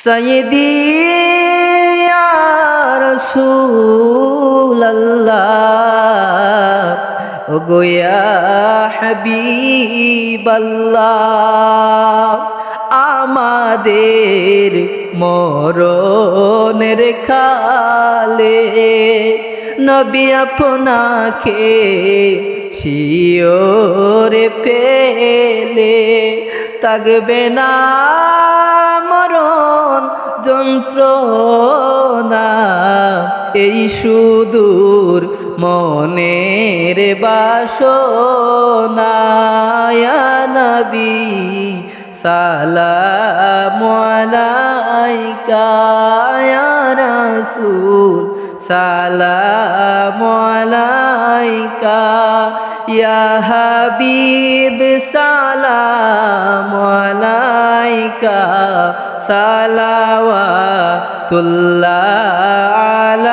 সাইয়্যিদি ইয়া রাসূলাল্লাহ, ওগো ইয়া হাবিবাল্লাহ, আমাদের মরণের কালে নবী আপনাকে শিওরে পেলে থাকবে না মরণ যন্ত্রণা, এই সুদূর মনের বাসনা। ইয়া নবী সালামু আলাইকা, ইয়া রাসূল সালামু আলাইকা, ইয়া হাবিব সালামু আলাইকা, সালাওয়াতুল্লাহ আলা